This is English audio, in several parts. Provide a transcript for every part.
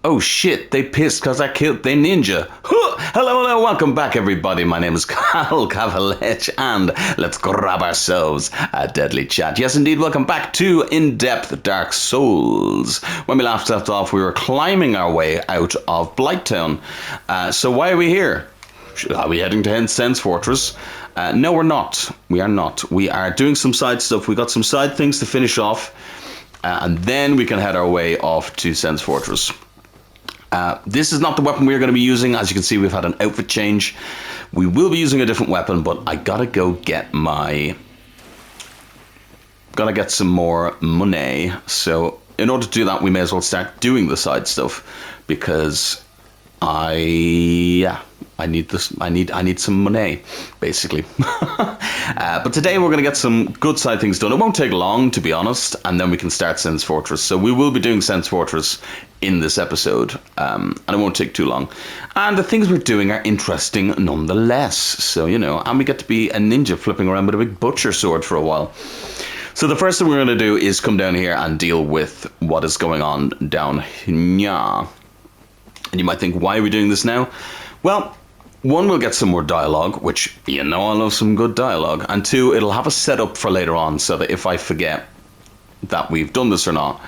Oh shit, they pissed because I killed the ninja. Huh! Hello, welcome back everybody. My name is Kavalech and let's grab ourselves a deadly chat. Yes indeed, welcome back to In-Depth Dark Souls. When we last left off, we were climbing our way out of Blighttown. So why are we here? Are we heading to Sen's Fortress? No, we're not. We are not. We are doing some side stuff. We got some side things to finish off. And then we can head our way off to Sen's Fortress. This is not the weapon we're going to be using. As you can see, we've had an outfit change. We will be using a different weapon, but I gotta go get gotta get some more money. So in order to do that, we may as well start doing the side stuff, because I need this. I need some money, basically. But today we're going to get some good side things done. It won't take long, to be honest, and then we can start Sen's Fortress. So we will be doing Sen's Fortress in this episode, and it won't take too long. And the things we're doing are interesting nonetheless. So, you know, and we get to be a ninja flipping around with a big butcher sword for a while. So the first thing we're going to do is come down here and deal with what is going on down here. And you might think, why are we doing this now? Well, one, we'll get some more dialogue, which, you know, I love some good dialogue. And two, it'll have a setup for later on, so that if I forget that we've done this or not,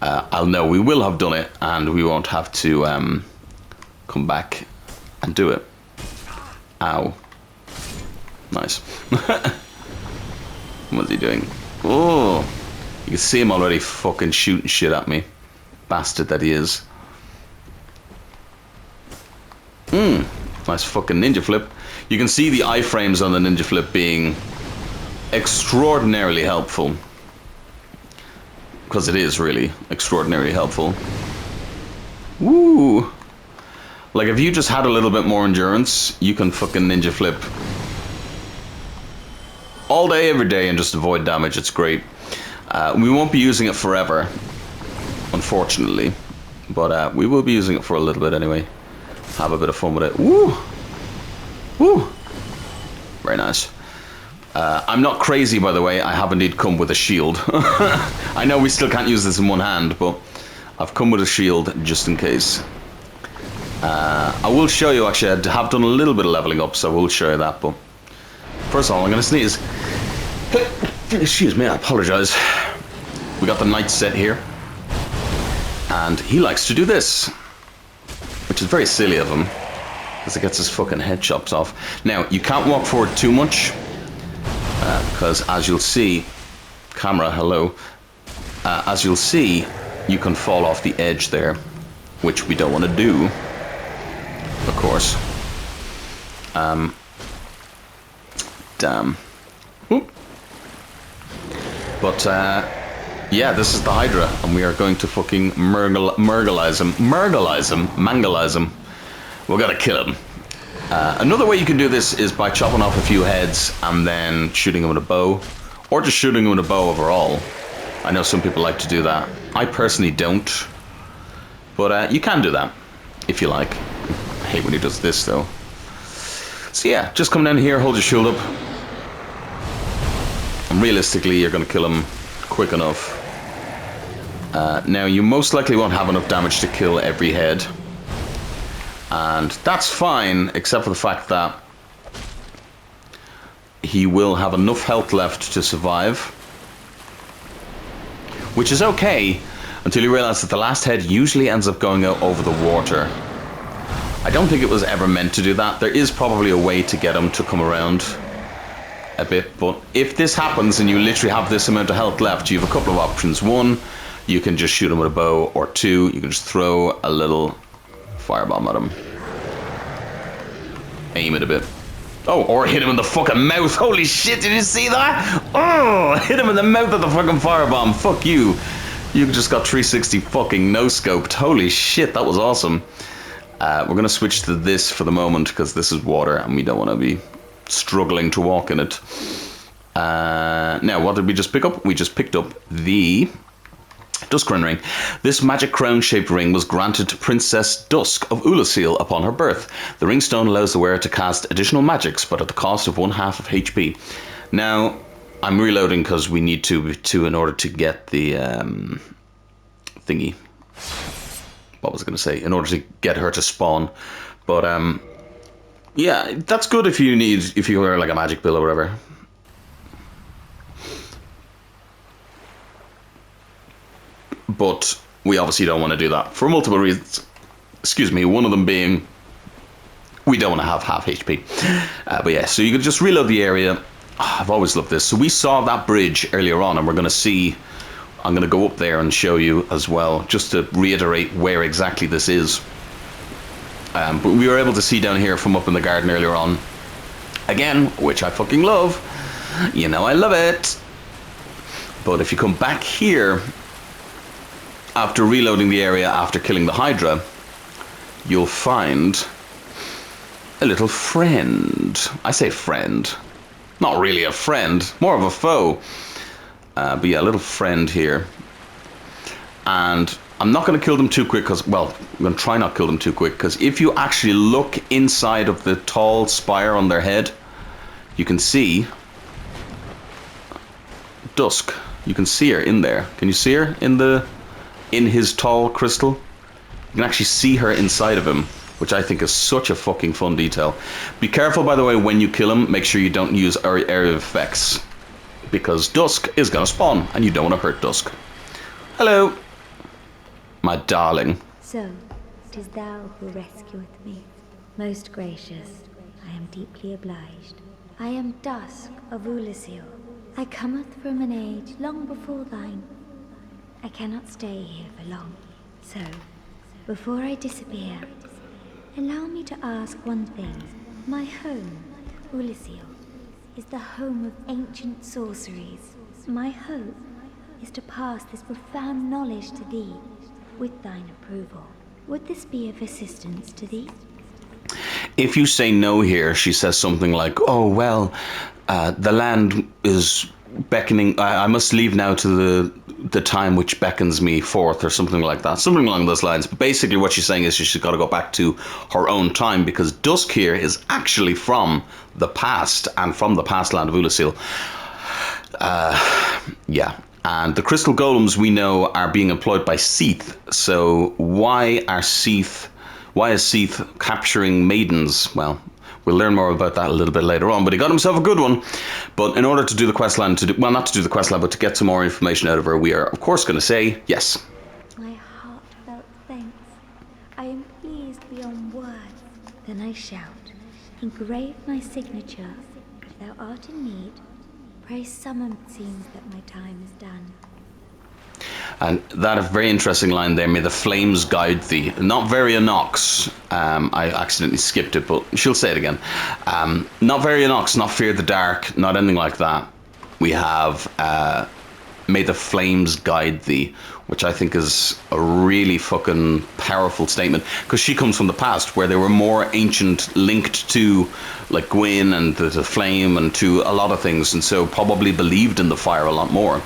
I'll know we will have done it, and we won't have to come back and do it. Ow. Nice. What's he doing? Oh, you can see him already fucking shooting shit at me. Bastard that he is. Nice fucking ninja flip. You can see the iframes on the ninja flip being extraordinarily helpful. Because it is really extraordinarily helpful. Woo! Like, if you just had a little bit more endurance, you can fucking ninja flip all day, every day, and just avoid damage. It's great. We won't be using it forever, unfortunately. But we will be using it for a little bit anyway. Have a bit of fun with it. Woo! Woo! Very nice. I'm not crazy, by the way. I have indeed come with a shield. I know we still can't use this in one hand, but I've come with a shield just in case. I will show you, actually. I have done a little bit of leveling up, so I will show you that. But first of all, I'm going to sneeze. Excuse me, I apologize. We got the knight set here. And he likes to do this, which is very silly of him, because it gets his fucking head chopped off. Now, you can't walk forward too much, because as you'll see, camera, hello, as you'll see, you can fall off the edge there, which we don't want to do, of course. Damn. Oop. But, yeah, this is the Hydra, and we are going to fucking mangalize him. We're gonna kill him. Another way you can do this is by chopping off a few heads and then shooting him with a bow, or just shooting him with a bow overall. I know some people like to do that. I personally don't, but you can do that if you like. I hate when he does this though. So yeah, just come down here, hold your shield up, and realistically you're gonna kill him quick enough. Now you most likely won't have enough damage to kill every head, and that's fine, except for the fact that he will have enough health left to survive, which is okay until you realize that the last head usually ends up going out over the water. I don't think it was ever meant to do that. There is probably a way to get him to come around a bit, but if this happens and you literally have this amount of health left, you have a couple of options. One, you can just shoot him with a bow, or two, you can just throw a little firebomb at him. Aim it a bit. Oh, or hit him in the fucking mouth. Holy shit, did you see that? Oh, hit him in the mouth with the fucking firebomb. Fuck you. You just got 360 fucking no-scoped. Holy shit, that was awesome. We're going to switch to this for the moment, because this is water and we don't want to be struggling to walk in it. Now, what did we just pick up? We just picked up the Duskcrown ring. This magic crown-shaped ring was granted to Princess Dusk of Ulasil upon her birth. The ring stone allows the wearer to cast additional magics, but at the cost of 1/2 of HP. Now, I'm reloading because we need to in order to get the thingy. what was I going to say? In order to get her to spawn. But yeah, that's good if you wear like a magic pill or whatever. But we obviously don't want to do that for multiple reasons. Excuse me, one of them being we don't want to have half HP. But yeah, so you can just reload the area. I've always loved this. So we saw that bridge earlier on, and we're going to see. I'm going to go up there and show you as well, just to reiterate where exactly this is. But we were able to see down here from up in the garden earlier on. Again, which I fucking love. You know I love it. But if you come back here, after reloading the area after killing the Hydra, you'll find a little friend. I say friend. Not really a friend, more of a foe. But yeah, a little friend here. And I'm not going to kill them too quick because, well, I'm going to try not to kill them too quick because if you actually look inside of the tall spire on their head, you can see Dusk. You can see her in there. Can you see her in his tall crystal? You can actually see her inside of him, which I think is such a fucking fun detail. Be careful, by the way, when you kill him, make sure you don't use area of effects, because Dusk is going to spawn, and you don't want to hurt Dusk. Hello, my darling. So, it is thou who rescueth me. Most gracious, I am deeply obliged. I am Dusk of Ulasil. I cometh from an age long before thine. I cannot stay here for long, so, before I disappear, allow me to ask one thing. My home, Ulasil, is the home of ancient sorceries. My hope is to pass this profound knowledge to thee, with thine approval. Would this be of assistance to thee? If you say no here, she says something like, oh, well, the land is beckoning. I must leave now to the time which beckons me forth, or something like that. Something along those lines. But basically what she's saying is she's got to go back to her own time, because Dusk here is actually from the past, and from the past land of Ulasil. Yeah. And the crystal golems we know are being employed by Seath. So why is Seath capturing maidens? Well, we'll learn more about that a little bit later on, but he got himself a good one. But in order to do the questline, not to do the questline, but to get some more information out of her, we are, of course, going to say yes. My heartfelt thanks. I am pleased beyond words. Then I shout, engrave my signature. If thou art in need, pray summon. It seems that my time is done. And that a very interesting line there. May the flames guide thee. Not very Anox. I accidentally skipped it, but she'll say it again. Not very Anox, not fear the dark, not anything like that. We have may the flames guide thee, which I think is a really fucking powerful statement, because she comes from the past where they were more ancient, linked to like Gwyn and the flame and to a lot of things, and so probably believed in the fire a lot more.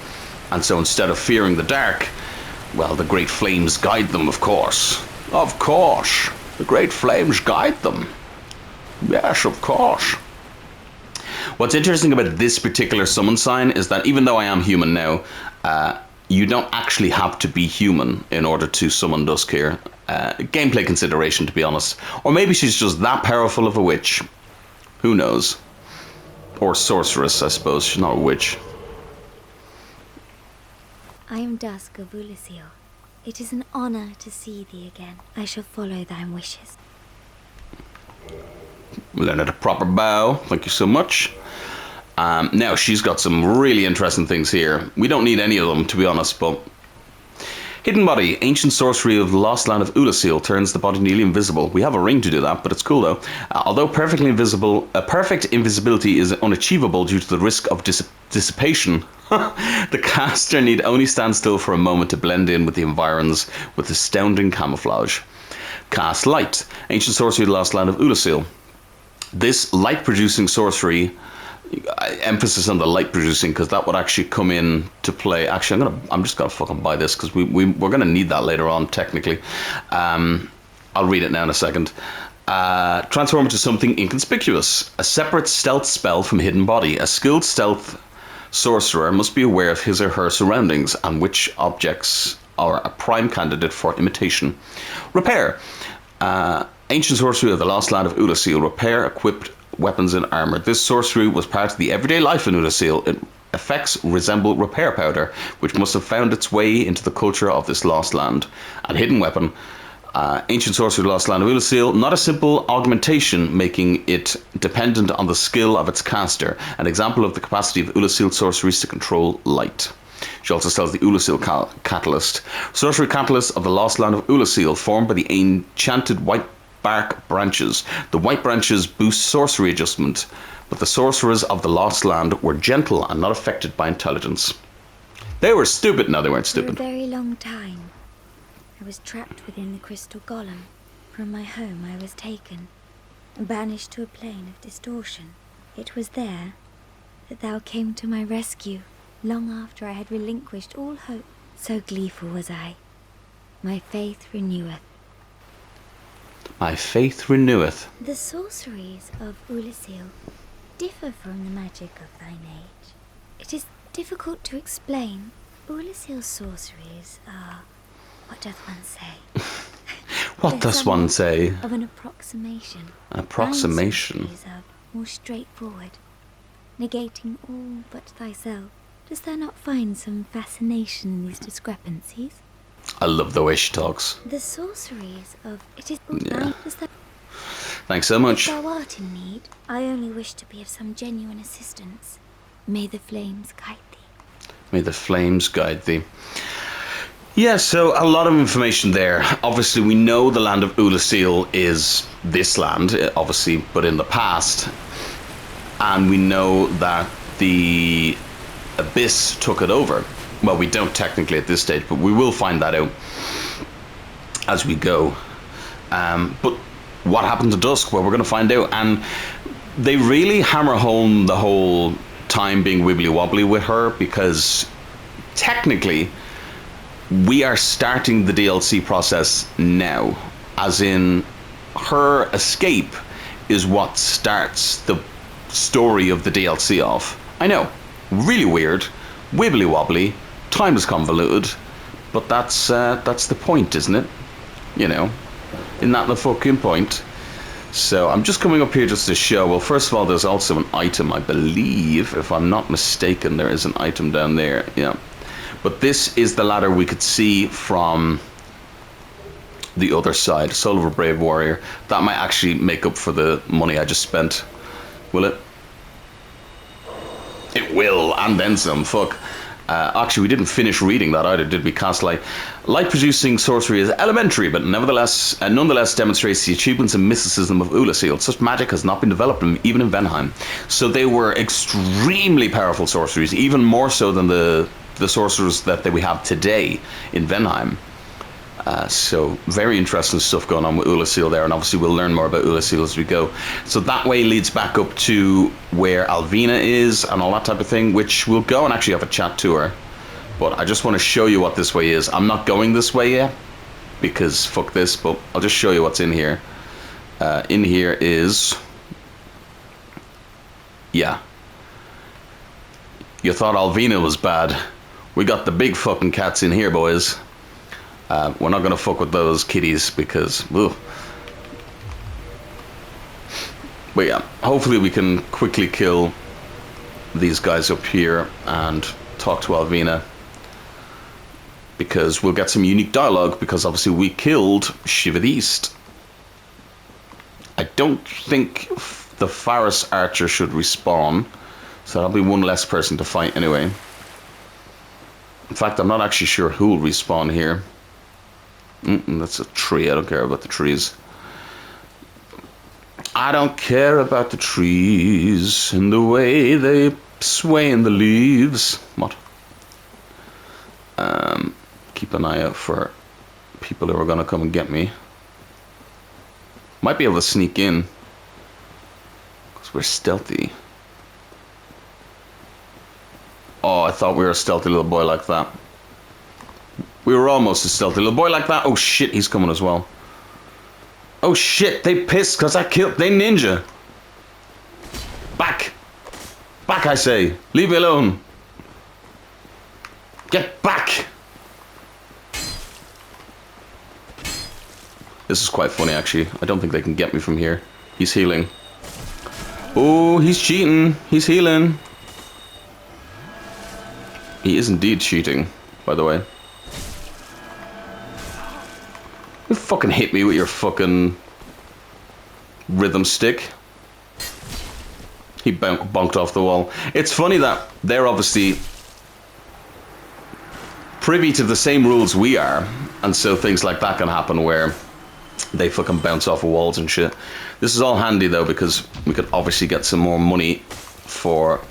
And so instead of fearing the dark, well, the great flames guide them, of course. Of course. The great flames guide them. Yes, of course. What's interesting about this particular summon sign is that even though I am human now, you don't actually have to be human in order to summon Dusk here. Gameplay consideration, to be honest. Or maybe she's just that powerful of a witch. Who knows? Or sorceress, I suppose. She's not a witch. I am Dusk of Ulasil. It is an honor to see thee again. I shall follow thine wishes. Learn a proper bow. Thank you so much. Now, she's got some really interesting things here. We don't need any of them, to be honest, but... Hidden body. Ancient sorcery of the lost land of Ulasil turns the body nearly invisible. We have a ring to do that, but it's cool, though. Although perfect invisibility is unachievable due to the risk of dissipation, the caster need only stand still for a moment to blend in with the environs with astounding camouflage. Cast light. Ancient sorcery of the lost land of Ulasil. This light-producing sorcery... emphasis on the light producing, because that would actually come in to play. Actually, I'm just gonna fucking buy this, because we're gonna need that later on, technically. I'll read it now in a second. Transform into something inconspicuous. A separate stealth spell from hidden body. A skilled stealth sorcerer must be aware of his or her surroundings and which objects are a prime candidate for imitation. Repair. Ancient sorcery of the lost land of Ulasil. Repair equipped weapons and armor. This sorcery was part of the everyday life in Ulasil. It effects resemble repair powder, which must have found its way into the culture of this lost land. And hidden weapon. Ancient sorcery of the lost land of Ulasil. Not a simple augmentation, making it dependent on the skill of its caster. An example of the capacity of Ulasil sorceries to control light. She also sells the Ulasil Catalyst. Sorcery Catalyst of the lost land of Ulasil, formed by the enchanted white bark branches. The white branches boost sorcery adjustment, but the sorcerers of the lost land were gentle and not affected by intelligence. They were stupid. No, they weren't stupid. For a very long time, I was trapped within the crystal golem. From my home I was taken and banished to a plane of distortion. It was there that thou came to my rescue, long after I had relinquished all hope. So gleeful was I. My faith reneweth. My faith reneweth. The sorceries of Ulasil differ from the magic of thine age. It is difficult to explain. Ulasil's sorceries are, what doth one say? What does one say? Of an approximation. An approximation. Thine sorceries are more straightforward, negating all but thyself. Dost thou not find some fascination in these discrepancies? I love the way she talks. The sorceries of it is. Yeah. Thanks so much. If thou art in need, I only wish to be of some genuine assistance. May the flames guide thee. May the flames guide thee. Yeah, so a lot of information there. Obviously, we know the land of Ulasil is this land, obviously, but in the past. And we know that the Abyss took it over. Well, we don't technically at this stage, but we will find that out as we go. But what happened to Dusk? Well, we're going to find out. And they really hammer home the whole time being wibbly-wobbly with her, because technically we are starting the DLC process now. As in, her escape is what starts the story of the DLC off. I know, really weird, wibbly-wobbly, time is convoluted, but that's the point, isn't it? You know, isn't that the fucking point? So I'm just coming up here just to show. Well, first of all, there's also an item, I believe, if I'm not mistaken. There is an item down there, yeah. But this is the ladder we could see from the other side. Soul of a Brave Warrior. That might actually make up for the money I just spent. Will it? It will, and then some. Fuck. Actually, we didn't finish reading that either, did we? Cast light. Light-producing sorcery is elementary, but nonetheless demonstrates the achievements and mysticism of Ulasil. Such magic has not been developed even in Venheim. So they were extremely powerful sorceries, even more so than the sorcerers that we have today in Venheim. So very interesting stuff going on with Ulasil there, and obviously we'll learn more about Ulasil as we go. So that way leads back up to where Alvina is and all that type of thing, which we'll go and actually have a chat to her. But I just want to show you what this way is. I'm not going this way yet, because fuck this, but I'll just show you what's in here. In here is... yeah. You thought Alvina was bad. We got the big fucking cats in here, boys. We're not going to fuck with those kitties because... ugh. But yeah, hopefully we can quickly kill these guys up here and talk to Alvina, because we'll get some unique dialogue, because obviously we killed Shiva the East. I don't think the Faris Archer should respawn, so that'll be one less person to fight anyway. In fact, I'm not actually sure who will respawn here. That's a tree. I don't care about the trees. I don't care about the trees and the way they sway in the leaves. What? Keep an eye out for people who are going to come and get me. Might be able to sneak in, because we're stealthy. Oh, I thought we were a stealthy little boy like that. We were almost a stealthy little boy like that. Oh shit, he's coming as well. Oh shit, they pissed because I killed... they ninja. Back. Back, I say. Leave me alone. Get back. This is quite funny, actually. I don't think they can get me from here. He's healing. Oh, he's cheating. He's healing. He is indeed cheating, by the way. You fucking hit me with your fucking rhythm stick. He bonked off the wall. It's funny that they're obviously privy to the same rules we are, and so things like that can happen where they fucking bounce off of walls and shit. This is all handy though, because we could obviously get some more money for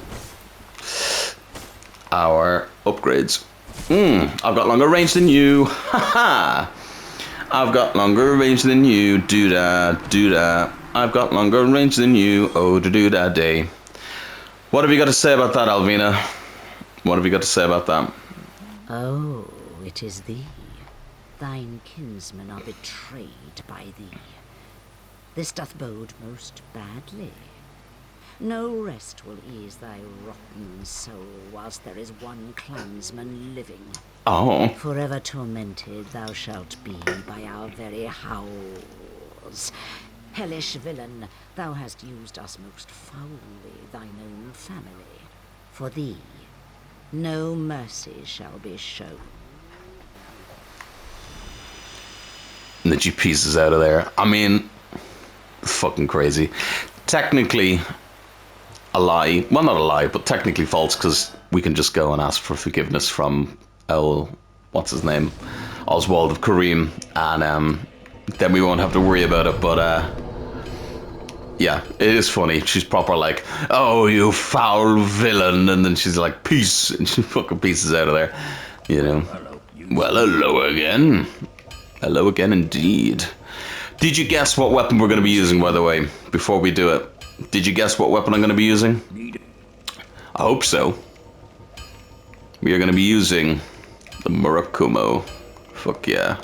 our upgrades. I've got longer range than you. Haha. I've got longer range than you. Do da, do da. I've got longer range than you. Oh, do da day. What have you got to say about that, Alvina? What have you got to say about that? Oh, it is thee. Thine kinsmen are betrayed by thee. This doth bode most badly. No rest will ease thy rotten soul whilst there is one clansman living. Oh. Forever tormented thou shalt be by our very howls. Hellish villain, thou hast used us most foully, thine own family. For thee, no mercy shall be shown. And then she pieces out of there. I mean, fucking crazy. Technically a lie. Well, not a lie, but technically false, because we can just go and ask for forgiveness from, what's his name? Oswald of Kareem, and then we won't have to worry about it, but yeah, it is funny. She's proper like, oh, you foul villain, and then she's like, peace, and she fucking pieces out of there, you know. Well, hello again. Hello again indeed. Did you guess what weapon we're going to be using, by the way, before we do it? Did you guess what weapon I'm going to be using? I hope so. We are going to be using the Murakumo. Fuck yeah.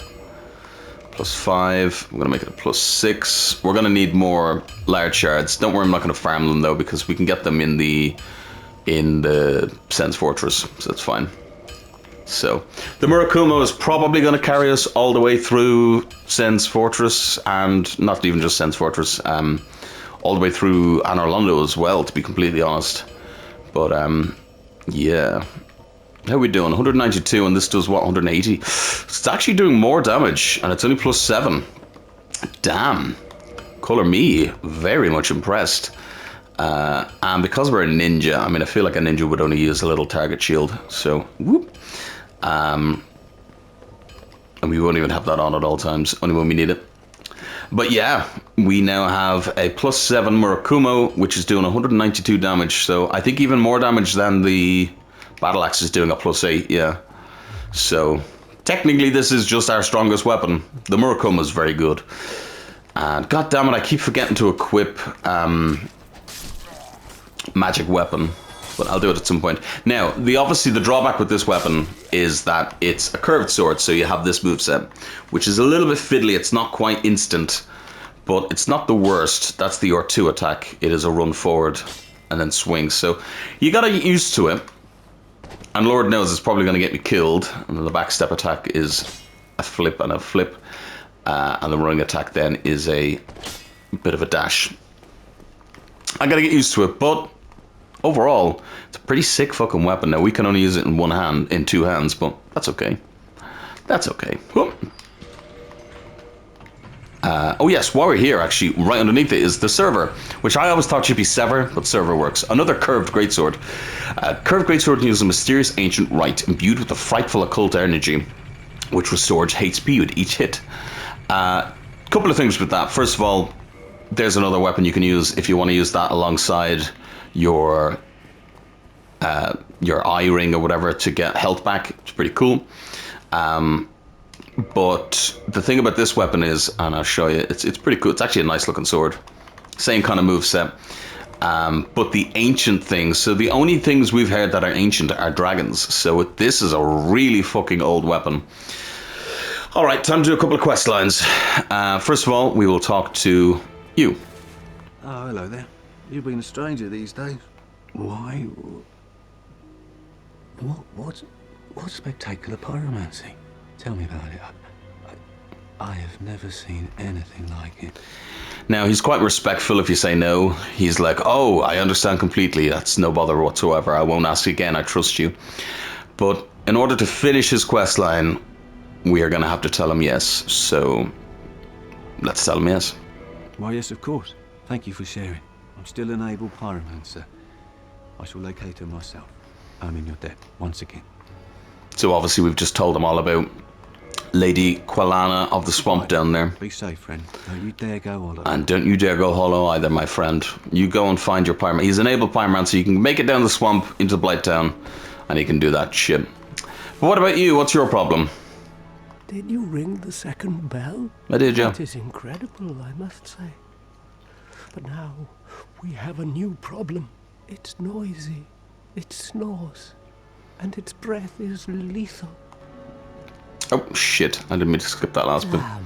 +5. I'm going to make it a +6. We're going to need more large shards. Don't worry, I'm not going to farm them though, because we can get them in the Sen's Fortress, so that's fine. So, the Murakumo is probably going to carry us all the way through Sen's Fortress, and not even just Sen's Fortress, all the way through Anor Londo as well, to be completely honest. But, yeah. How are we doing? 192, and this does what, 180? It's actually doing more damage, and it's only +7. Damn. Color me very much impressed. And because we're a ninja, I mean, I feel like a ninja would only use a little target shield, so, whoop. And we won't even have that on at all times, only when we need it. But yeah, we now have a +7 Murakumo, which is doing 192 damage, so I think even more damage than the Battle Axe is doing at +8, yeah. So, technically this is just our strongest weapon. The Murakumo is very good. And god damn it, I keep forgetting to equip magic weapon, but I'll do it at some point. Now, obviously the drawback with this weapon is that it's a curved sword, so you have this moveset, which is a little bit fiddly. It's not quite instant, but it's not the worst. That's the R2 attack. It is a run forward and then swing, so you gotta get used to it. And Lord knows it's probably going to get me killed. And then the backstep attack is a flip and a flip. And the running attack then is a bit of a dash. I got to get used to it, but overall, it's a pretty sick fucking weapon. Now, we can only use it in one hand, in two hands, but that's okay. That's okay. Whoop. Oh yes, while we're here, actually, right underneath it is the server, which I always thought should be sever, but server works. Another curved greatsword. Curved greatsword uses a mysterious ancient rite imbued with a frightful occult energy, which restores HP with each hit. Couple of things with that. First of all, there's another weapon you can use if you want to use that alongside your eye ring or whatever to get health back. It's pretty cool. But the thing about this weapon is, and I'll show you, it's pretty cool. It's actually a nice looking sword. Same kind of moveset. But the ancient things, so the only things we've heard that are ancient are dragons. So this is a really fucking old weapon. Alright, time to do a couple of quest lines. First of all, we will talk to you. Oh, hello there. You've been a stranger these days. Why? What's spectacular pyromancy? Tell me about it. I have never seen anything like it. Now, he's quite respectful if you say no. He's like, oh, I understand completely. That's no bother whatsoever. I won't ask again. I trust you. But in order to finish his quest line, we are going to have to tell him yes. So, let's tell him yes. Why, yes, of course. Thank you for sharing. I'm still an able pyromancer. I shall locate her myself. I'm in your debt, once again. So obviously we've just told him all about Lady Quilana of the swamp down there. Be safe, friend. Don't you dare go hollow. And don't you dare go hollow either, my friend. You go and find your pyromancer. He's an able pyromancer, so you can make it down the swamp into Blighttown, and he can do that shit. But what about you? What's your problem? Did you ring the second bell? I did, yeah. That is incredible, I must say. But now we have a new problem. It's noisy, it snores, and its breath is lethal. Oh, shit. I didn't mean to skip that last bit. Damn,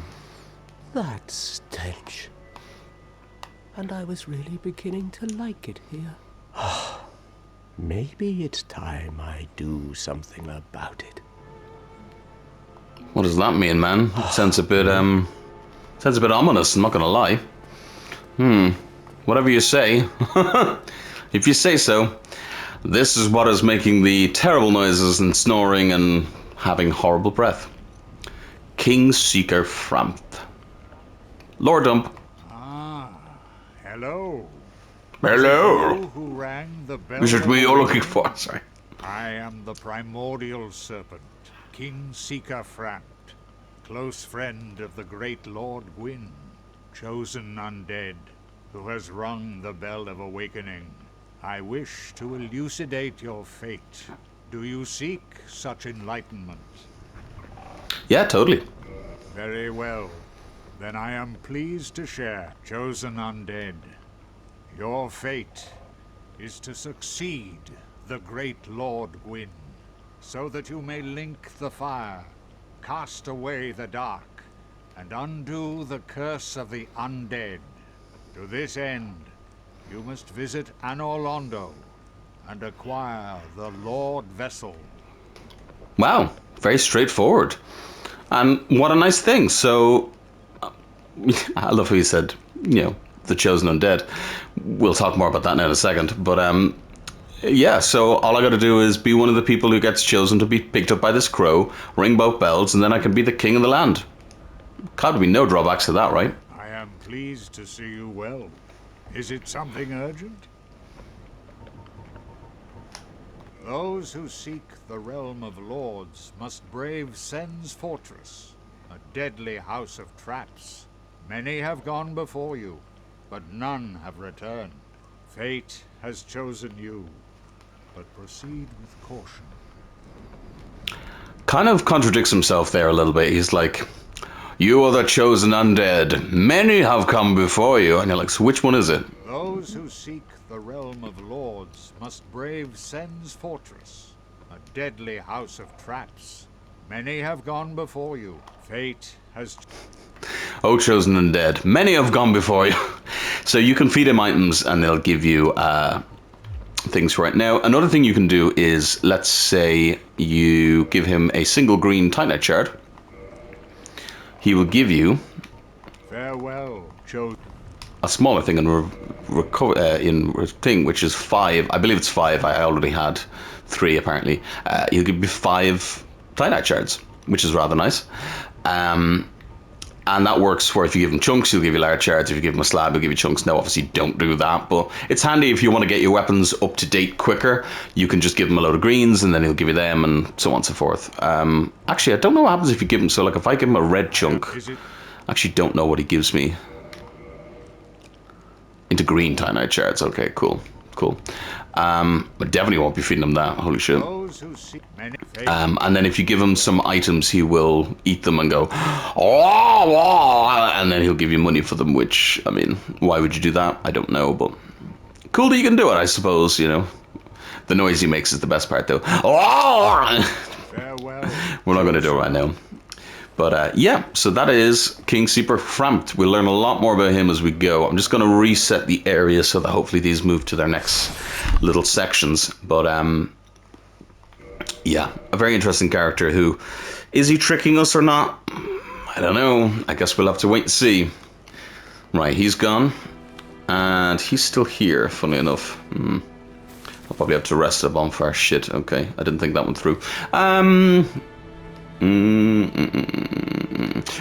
that stench. And I was really beginning to like it here. Maybe it's time I do something about it. What does that mean, man? It sounds a bit ominous, I'm not gonna lie. Whatever you say. If you say so. This is what is making the terrible noises and snoring and having horrible breath. King Seeker Framp. Lord Dump. Ah, hello. Hello. You who rang the bell. Is it me you're looking for? Sorry. I am the primordial serpent, King Seeker Framp, close friend of the great Lord Gwyn, chosen undead, who has rung the bell of awakening. I wish to elucidate your fate. Do you seek such enlightenment? Yeah, totally. Very well. Then I am pleased to share, chosen undead. Your fate is to succeed the great Lord Gwyn, so that you may link the fire, cast away the dark, and undo the curse of the undead. To this end, you must visit Anorlondo and acquire the Lord Vessel. Wow, very straightforward. And what a nice thing. So, I love how you said, the chosen undead. We'll talk more about that in a second. But, yeah, so all I gotta do is be one of the people who gets chosen to be picked up by this crow, ring both bells, and then I can be the king of the land. Can't be no drawbacks to that, right? I am pleased to see you well. Is it something urgent? Those who seek the realm of lords must brave Sen's fortress, a deadly house of traps. Many have gone before you, but none have returned. Fate has chosen you, but proceed with caution. Kind of contradicts himself there a little bit. He's like, you are the chosen undead. Many have come before you. And you're like, so which one is it? Those who seek the realm of lords must brave Sen's fortress, a deadly house of traps. Many have gone before you. Fate has... Oh, chosen undead. Many have gone before you. So you can feed him items and they'll give you things right now. Another thing you can do is, let's say you give him a single green Titanite shard. He will give you... Farewell, chosen... a smaller thing in thing, which is 5. I believe it's 5. I already had 3 apparently. He'll give you 5 Titanite shards, which is rather nice. And that works for if you give him chunks, he'll give you large shards. If you give him a slab, he'll give you chunks. Now, obviously, don't do that, but it's handy if you want to get your weapons up to date quicker. You can just give him a load of greens, and then he'll give you them, and so on and so forth. Actually, I don't know what happens if you give him. So, like, if I give him a red chunk, I actually don't know what he gives me. Into green Titanite shards. Okay, cool. But definitely won't be feeding him that. Holy shit. And then if you give him some items, he will eat them and go, oh, and then he'll give you money for them, which, I mean, why would you do that? I don't know, but cool that you can do it, I suppose, The noise he makes is the best part, though. We're not going to do it right now. But yeah, so that is King Seeker Framp. We'll learn a lot more about him as we go. I'm just going to reset the area so that hopefully these move to their next little sections. But yeah, a very interesting character who... Is he tricking us or not? I don't know. I guess we'll have to wait and see. Right, he's gone. And he's still here, funny enough. I'll probably have to rest the bonfire. Shit, okay. I didn't think that one through.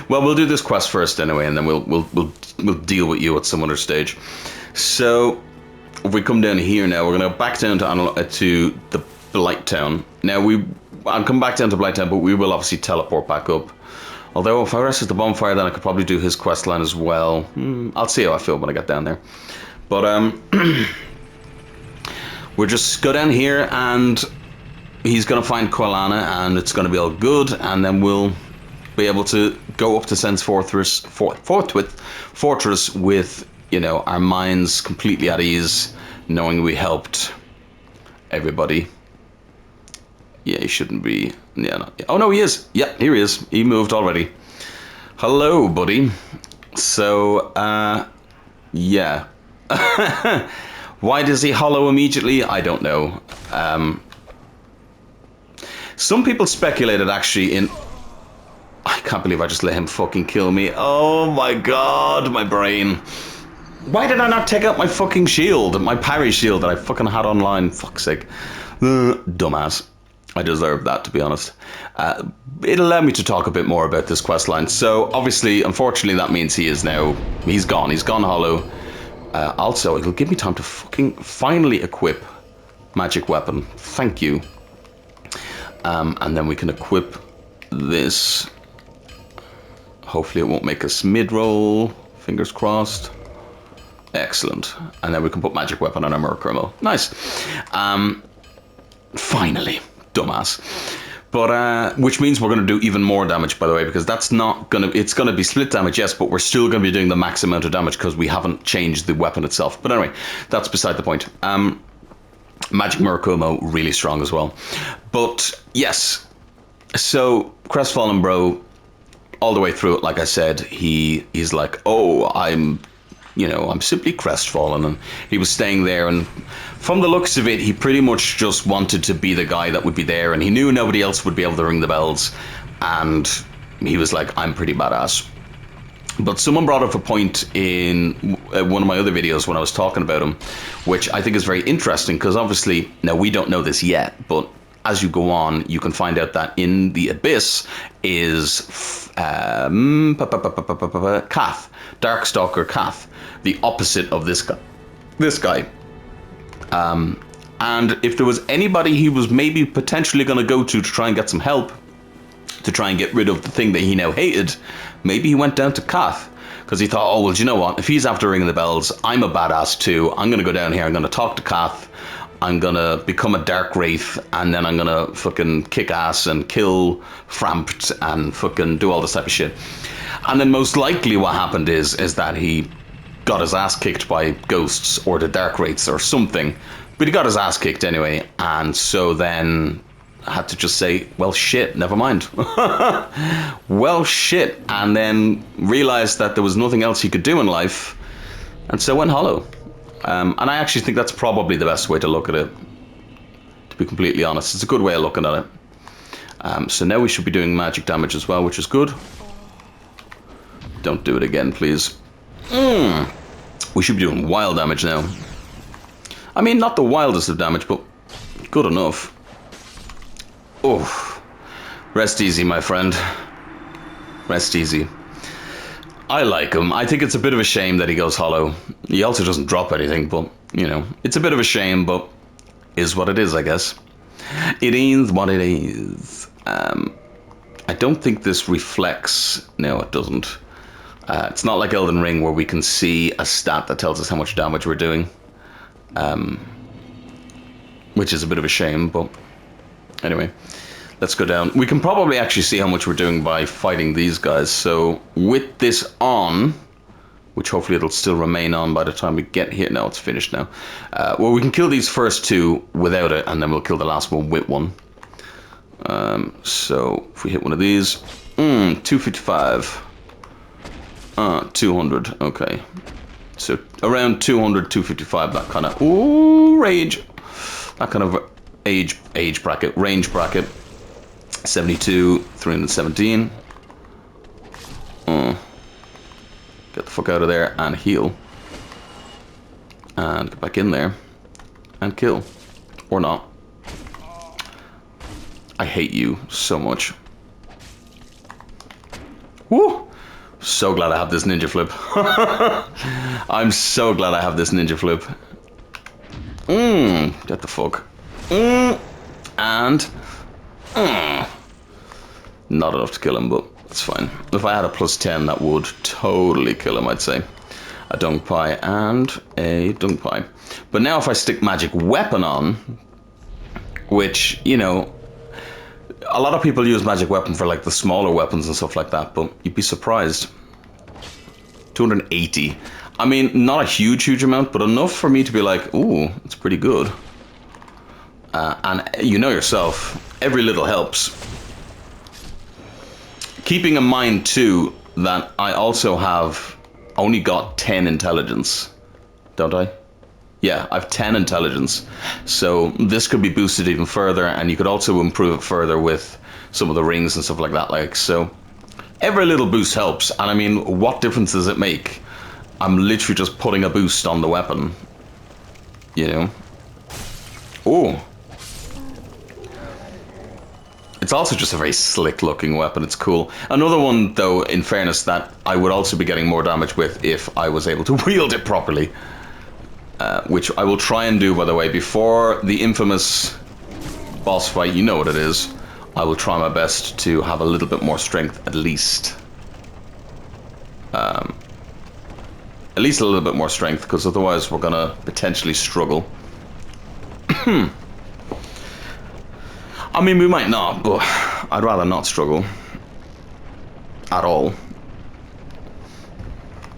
Well, we'll do this quest first anyway, and then we'll deal with you at some other stage. So, if we come down here now, we're going to go back down to the Blighttown. Now, I'll come back down to Blighttown, but we will obviously teleport back up. Although, if I rested the bonfire, then I could probably do his quest line as well. I'll see how I feel when I get down there. But, we'll just go down here, and he's going to find Quilana, and it's going to be all good, and then we'll be able to go up to Sen's Fortress with, you know, our minds completely at ease, knowing we helped everybody. Yeah, he shouldn't be. Yeah, no. Oh no, he is. Yeah, here he is. He moved already. Hello, buddy. So, yeah. Why does he hollow immediately? I don't know. Some people speculated actually in... I can't believe I just let him fucking kill me. Oh my god, my brain. Why did I not take out my fucking shield? My parry shield that I fucking had online. Fuck's sake. Dumbass. I deserve that, to be honest. It allowed me to talk a bit more about this quest line. So, obviously, unfortunately, that means he's gone. He's gone hollow. Also, it'll give me time to fucking finally equip magic weapon. Thank you. And then we can equip this. Hopefully it won't make us mid-roll. Fingers crossed. Excellent. And then we can put magic weapon on our Murkromo. Nice. Finally. Dumbass. But, which means we're going to do even more damage, by the way, because that's not going to... It's going to be split damage, yes, but we're still going to be doing the max amount of damage because we haven't changed the weapon itself. But anyway, that's beside the point. Magic Murakumo, really strong as well. But, yes. So, Crestfallen Bro, all the way through it, like I said, he's like, oh, I'm simply crestfallen, and he was staying there, and from the looks of it, he pretty much just wanted to be the guy that would be there, and he knew nobody else would be able to ring the bells, and he was like, I'm pretty badass. But someone brought up a point in one of my other videos when I was talking about him, which I think is very interesting, because obviously, now we don't know this yet, but as you go on, you can find out that in the Abyss is Kath, Darkstalker Kath, the opposite of this guy. And if there was anybody he was maybe potentially going to go to try and get some help, to try and get rid of the thing that he now hated, maybe he went down to Kath. Because he thought, oh, well, do you know what? If he's after ringing the bells, I'm a badass too. I'm going to go down here, I'm going to talk to Kath, I'm going to become a Dark Wraith, and then I'm going to fucking kick ass and kill Frampt and fucking do all this type of shit. And then most likely what happened is that he got his ass kicked by ghosts or the Dark Wraiths or something. But he got his ass kicked anyway, and so then I had to just say, well, shit, never mind. Well, shit. And then realized that there was nothing else he could do in life, and so went hollow. And I actually think that's probably the best way to look at it, to be completely honest. It's a good way of looking at it. So now we should be doing magic damage as well, which is good. Don't do it again, please. We should be doing wild damage now. I mean, not the wildest of damage, but good enough. Oh, rest easy, my friend. Rest easy. I like him. I think it's a bit of a shame that he goes hollow. He also doesn't drop anything, but, you know, it's a bit of a shame, but is what it is, I guess. It is what it is. I don't think this reflects... No, it doesn't. It's not like Elden Ring where we can see a stat that tells us how much damage we're doing. Which is a bit of a shame, but... Anyway, let's go down. We can probably actually see how much we're doing by fighting these guys. So with this on, which hopefully it'll still remain on by the time we get here. No, it's finished now. Well, we can kill these first two without it, and then we'll kill the last one with one. So if we hit one of these, 255, 200. Okay, so around 200, 255. That kind of rage. That kind of age bracket, range bracket. 72, 317. Get the fuck out of there and heal. And get back in there. And kill. Or not. I hate you so much. Woo! So glad I have this ninja flip. I'm so glad I have this ninja flip. Get the fuck. And... not enough to kill him, but it's fine. If I had a +10, that would totally kill him, I'd say. A dung pie and a dung pie. But now if I stick magic weapon on, which, you know, a lot of people use magic weapon for like the smaller weapons and stuff like that, but you'd be surprised. 280. I mean, not a huge amount, but enough for me to be like, ooh, it's pretty good. And you know yourself, every little helps. Keeping in mind too that I also have only got 10 intelligence, don't I? Yeah, I have 10 intelligence, so this could be boosted even further, and you could also improve it further with some of the rings and stuff like that. Like, so every little boost helps. And I mean, what difference does it make? I'm literally just putting a boost on the weapon, you know. Oh, it's also just a very slick looking weapon. It's cool. Another one though, in fairness, that I would also be getting more damage with if I was able to wield it properly. Which I will try and do, by the way, before the infamous boss fight. You know what it is. I will try my best to have a little bit more strength, at least. At least a little bit more strength, because otherwise we're gonna potentially struggle. I mean, we might not, but I'd rather not struggle. At all.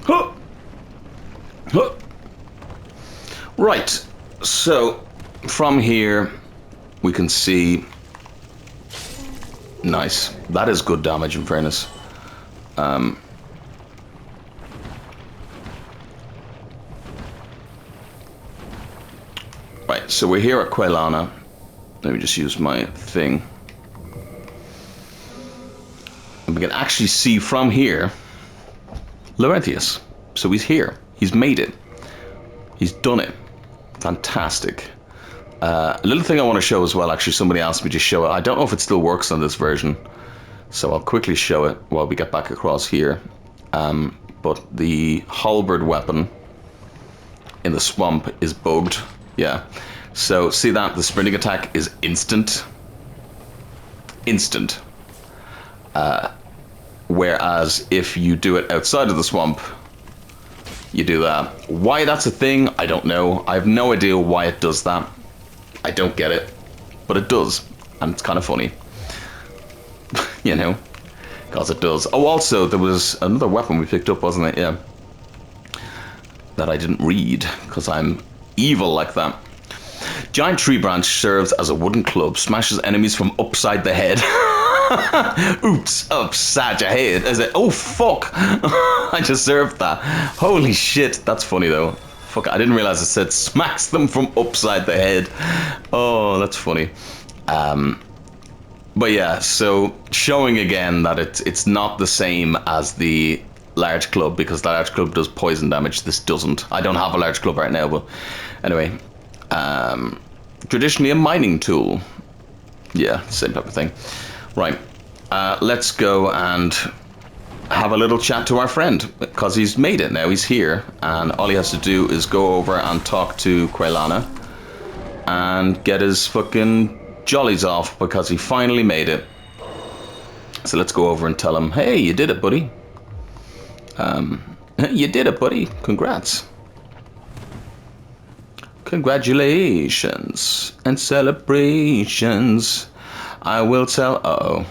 Huh. Huh. Right, so from here we can see, nice, that is good damage in fairness. Right, so we're here at Quelana. Let me just use my thing. And we can actually see from here Laurentius. So he's here, he's made it, he's done it. Fantastic. A little thing I want to show as well, actually, somebody asked me to show it. I don't know if it still works on this version, so I'll quickly show it while we get back across here. But the halberd weapon in the swamp is bugged. Yeah. So, see that? The sprinting attack is instant. Instant. Whereas if you do it outside of the swamp, you do that. Why that's a thing, I don't know. I have no idea why it does that. I don't get it. But it does. And it's kind of funny. You know? Because it does. Oh, also, there was another weapon we picked up, wasn't it? Yeah. That I didn't read, because I'm evil like that. Giant tree branch serves as a wooden club, smashes enemies from upside the head. Oops, upside your head. I said, oh fuck, I deserved that. Holy shit, that's funny though. Fuck, I didn't realize it said smacks them from upside the head. Oh, that's funny. But yeah, so showing again that it's not the same as the large club, because the large club does poison damage. This doesn't. I don't have a large club right now, but anyway. Traditionally a mining tool. Yeah, same type of thing. Right, let's go and have a little chat to our friend, because he's made it now, he's here, and all he has to do is go over and talk to Quelana and get his fucking jollies off, because he finally made it. So let's go over and tell him, hey, you did it, buddy. You did it, buddy. Congrats. Congratulations and celebrations. I will tell... Uh-oh.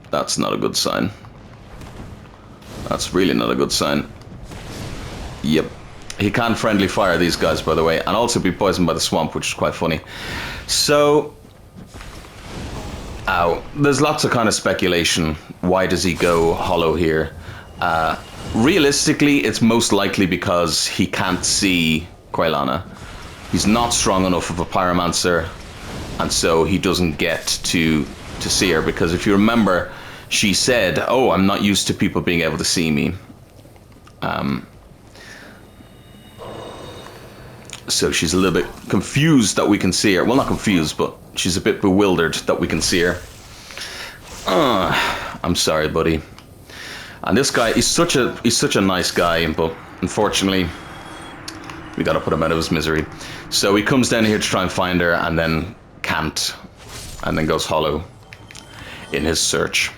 That's not a good sign. That's really not a good sign. Yep. He can't friendly fire these guys, by the way, and also be poisoned by the swamp, which is quite funny. So... Ow. There's lots of kind of speculation. Why does he go hollow here? Realistically, it's most likely because he can't see Quelana. He's not strong enough of a pyromancer, and so he doesn't get to see her, because if you remember, she said, "Oh, I'm not used to people being able to see me." So she's a little bit confused that we can see her. Well, not confused, but she's a bit bewildered that we can see her. I'm sorry, buddy. And this guy, he's such a nice guy, but unfortunately, we gotta put him out of his misery. So he comes down here to try and find her, and then can't, and then goes hollow in his search.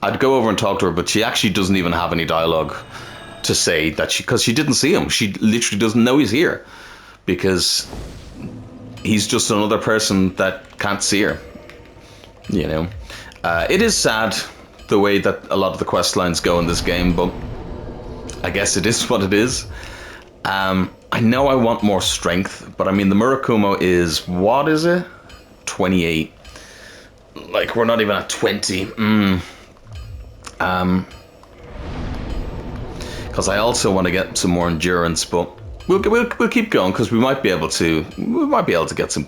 I'd go over and talk to her, but she actually doesn't even have any dialogue to say that because she didn't see him. She literally doesn't know he's here because he's just another person that can't see her. You know, it is sad the way that a lot of the quest lines go in this game, but I guess it is what it is. I know I want more strength, but I mean the Murakumo is, what is it? 28. Like, we're not even at 20. Because I also want to get some more endurance, but we'll keep going because we might be able to get some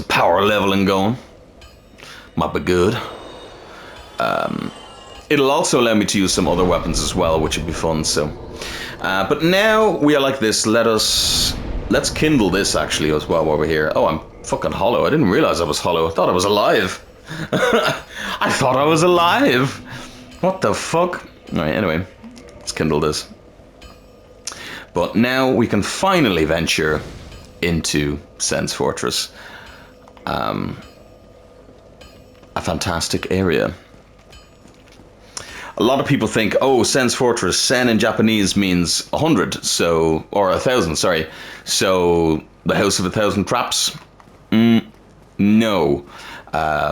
power leveling going. Might be good. It'll also allow me to use some other weapons as well, which would be fun. So, but now we are like this. Let's kindle this actually as well while we're here. Oh, I'm fucking hollow. I didn't realize I was hollow. I thought I was alive. I thought I was alive. What the fuck? All right. Anyway. Let's kindle this. But now we can finally venture into Sen's Fortress. A fantastic area. A lot of people think, oh, Sen's Fortress. Sen in Japanese means 100, so, or 1,000, sorry. So, the House of 1,000 Traps? No.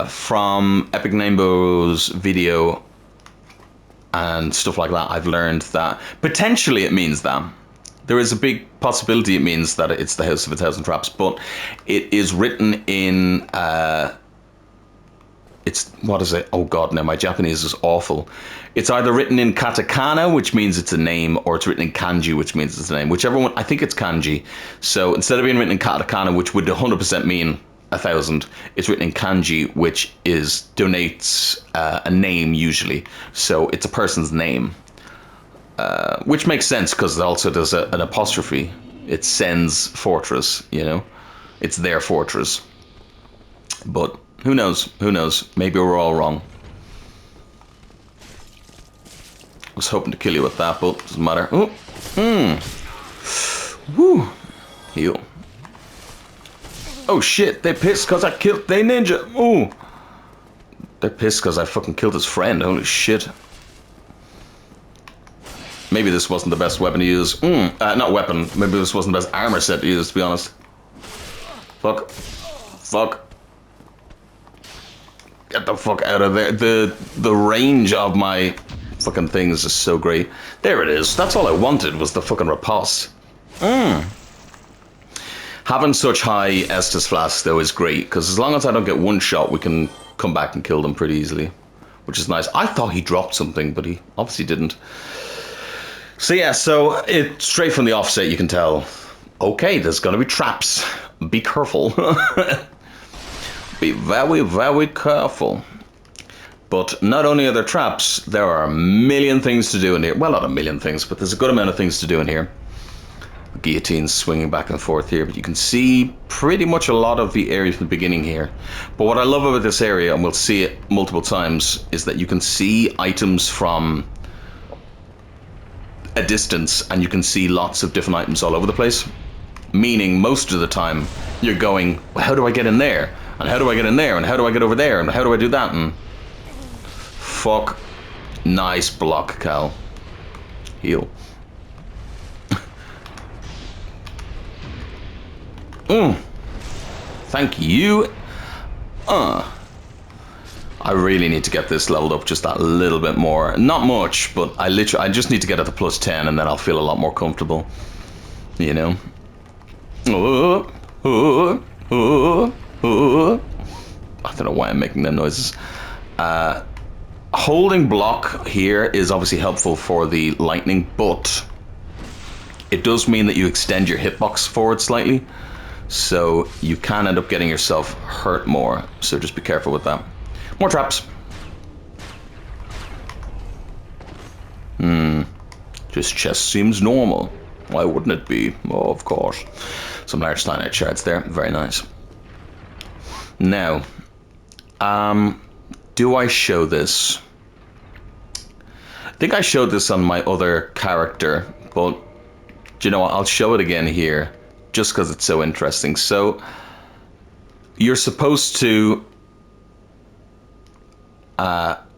From Epic Namebo's video and stuff like that, I've learned that potentially it means that. There is a big possibility it means that it's the House of 1,000 Traps, but it is written in, what is it? Oh god, no, my Japanese is awful. It's either written in katakana, which means it's a name, or it's written in kanji, which means it's a name. Whichever one, I think it's kanji. So instead of being written in katakana, which would 100% mean 1,000, it's written in kanji, which denotes a name usually. So it's a person's name, which makes sense because also there's an apostrophe. It's Sen's Fortress, you know, it's their fortress. But who knows? Who knows? Maybe we're all wrong. I was hoping to kill you with that, but doesn't matter. Oh, woo, heal. Oh shit, they pissed because I killed they ninja. Ooh. They're pissed because I fucking killed his friend. Holy shit. Maybe this wasn't the best weapon to use. Not weapon. Maybe this wasn't the best armor set to use, to be honest. Fuck. Fuck. Get the fuck out of there. The range of my fucking things is so great. There it is. That's all I wanted was the fucking riposte. Having such high Estus flasks though is great, because as long as I don't get one shot, we can come back and kill them pretty easily, which is nice. I thought he dropped something, but he obviously didn't. So yeah, so it straight from the offset you can tell, okay, there's gonna be traps. Be careful. Be very, very careful. But not only are there traps, there are a million things to do in here. Well, not a million things, but there's a good amount of things to do in here. Guillotines swinging back and forth here, but you can see pretty much a lot of the area from the beginning here. But what I love about this area, and we'll see it multiple times, is that you can see items from a distance, and you can see lots of different items all over the place. Meaning, most of the time, you're going, well, how do I get in there? And how do I get in there? And how do I get over there? And how do I do that? And fuck. Nice block, Cal. Heal. Thank you. I really need to get this leveled up just that little bit more. Not much, but I just need to get it to plus 10 and then I'll feel a lot more comfortable. You know? I don't know why I'm making them noises. Holding block here is obviously helpful for the lightning, but it does mean that you extend your hitbox forward slightly. So you can end up getting yourself hurt more. So just be careful with that. More traps. This chest seems normal. Why wouldn't it be? Oh, of course. Some large cyanide shards there. Very nice. Now, do I show this? I think I showed this on my other character, but do you know what? I'll show it again here, just because it's so interesting. So, you're supposed to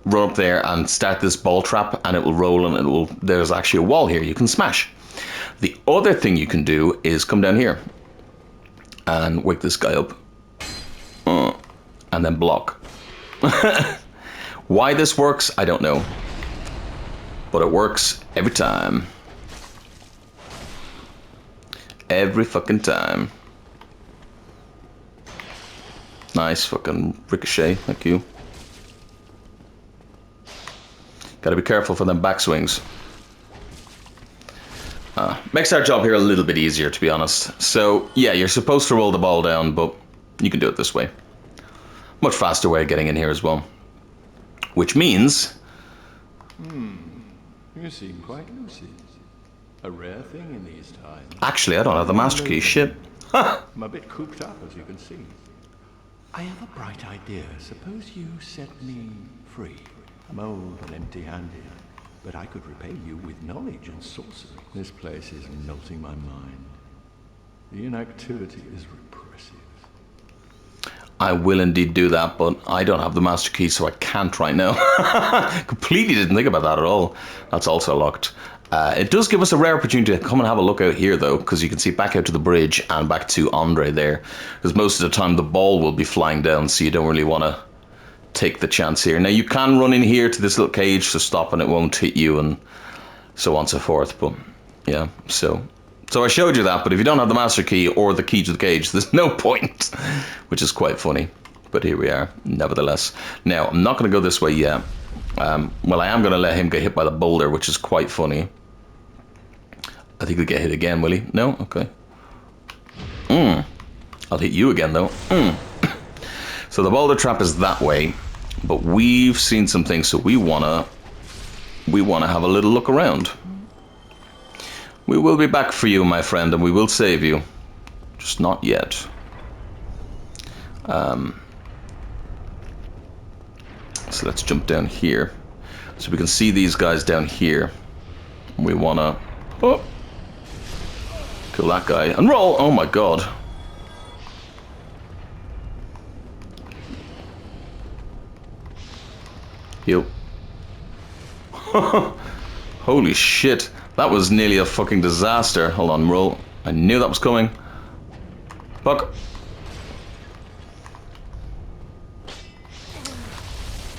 run up there and start this ball trap, and it will roll, and it will. There's actually a wall here you can smash. The other thing you can do is come down here and wake this guy up, and then block. Why this works, I don't know, but it works every time. Every fucking time. Nice fucking ricochet, thank you. Gotta be careful for them backswings. Makes our job here a little bit easier, to be honest. So, yeah, you're supposed to roll the ball down, but you can do it this way. Much faster way of getting in here as well. Which means... You seem quite lucid. A rare thing in these times. Actually, I don't have the master key. Shit. I'm a bit cooped up, as you can see. I have a bright idea. Suppose you set me free. I'm old and empty-handed, but I could repay you with knowledge and sorcery. This place is melting my mind. The inactivity is repressive. I will indeed do that, but I don't have the master key, so I can't right now. Completely didn't think about that at all. That's also locked. It does give us a rare opportunity to come and have a look out here, though, because you can see back out to the bridge and back to Andre there. Because most of the time the ball will be flying down, so you don't really want to take the chance here. Now, you can run in here to this little cage to stop and it won't hit you, and so on and so forth. But, yeah, so I showed you that, but if you don't have the master key or the key to the cage, there's no point, which is quite funny. But here we are, nevertheless. Now, I'm not going to go this way yet. Well, I am going to let him get hit by the boulder, which is quite funny. I think he'll get hit again, will he? No? Okay. I'll hit you again, though. So the boulder trap is that way, but we've seen some things, so we wanna have a little look around. We will be back for you, my friend, and we will save you. Just not yet. So let's jump down here. So we can see these guys down here. We wanna kill that guy and roll. Oh my god. Yo. Holy shit. That was nearly a fucking disaster. Hold on, roll. I knew that was coming. Fuck.